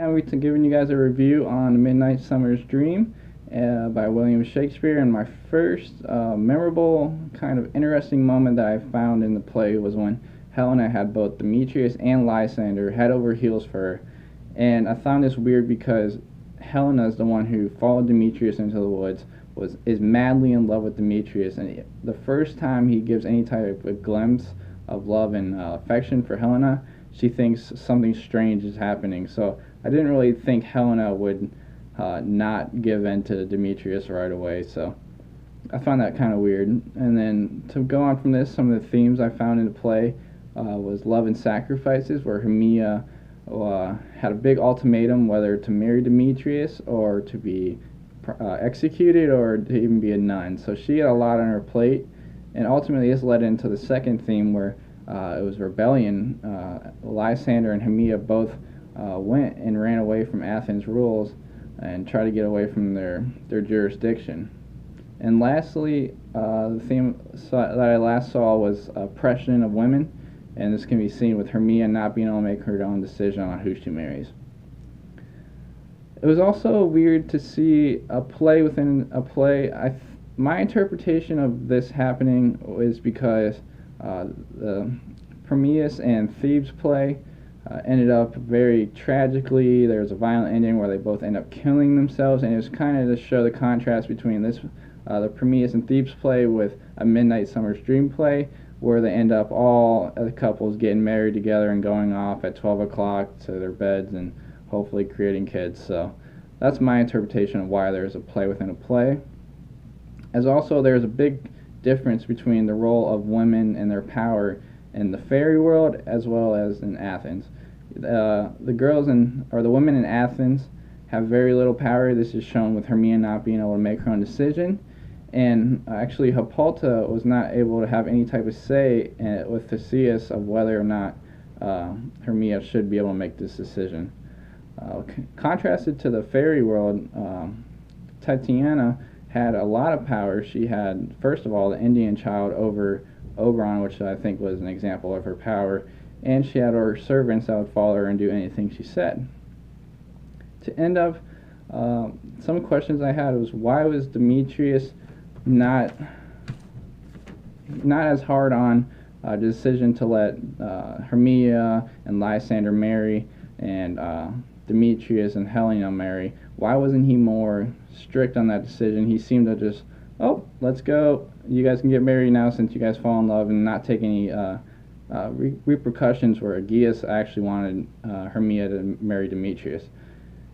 And we're giving you guys a review on A Midnight Summer's Dream by William Shakespeare. And my first memorable, kind of interesting moment that I found in the play was when Helena had both Demetrius and Lysander head over heels for her. And I found this weird because Helena is the one who followed Demetrius into the woods, is madly in love with Demetrius, and the first time he gives any type of glimpse of love and affection for Helena, she thinks something strange is happening. So I didn't really think Helena would not give in to Demetrius right away. So I found that kind of weird. And then to go on from this, some of the themes I found in the play was love and sacrifices, where Hermia had a big ultimatum whether to marry Demetrius or to be executed or to even be a nun. So she had a lot on her plate, and ultimately this led into the second theme where it was rebellion. Lysander and Hermia both went and ran away from Athens' rules and tried to get away from their jurisdiction. And lastly, the theme that I last saw was oppression of women, and this can be seen with Hermia not being able to make her own decision on who she marries. It was also weird to see a play within a play. My interpretation of this happening was because the Prometheus and Thebes play ended up very tragically. There was a violent ending where they both end up killing themselves, and it was kind of to show the contrast between this, the Prometheus and Thebes play, with A Midnight Summer's Dream play, where they end up all the couples getting married together and going off at 12 o'clock to their beds and hopefully creating kids. So that's my interpretation of why there's a play within a play. As also, there's a big difference between the role of women and their power in the fairy world as well as in Athens. The girls or the women in Athens have very little power. This is shown with Hermia not being able to make her own decision, and actually Hippolyta was not able to have any type of say with Theseus of whether or not Hermia should be able to make this decision. Contrasted to the fairy world, Titania had a lot of power. She had, first of all, the Indian child over Oberon, which I think was an example of her power, and she had her servants that would follow her and do anything she said. To end up, some questions I had was, why was Demetrius not as hard on the decision to let Hermia and Lysander marry and Demetrius and Helena marry? Why wasn't he more strict on that decision? He seemed to just, oh, let's go, you guys can get married now since you guys fall in love, and not take any repercussions where Aegeus actually wanted Hermia to marry Demetrius.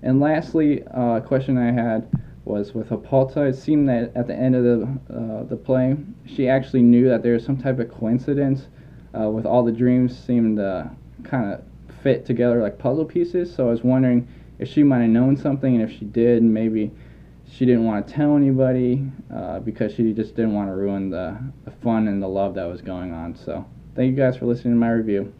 And lastly, a question I had was with Hippolyta. It seemed that at the end of the play, she actually knew that there was some type of coincidence with all the dreams seemed to kind of fit together like puzzle pieces. So I was wondering if she might have known something, and if she did, maybe she didn't want to tell anybody because she just didn't want to ruin the fun and the love that was going on. So thank you guys for listening to my review.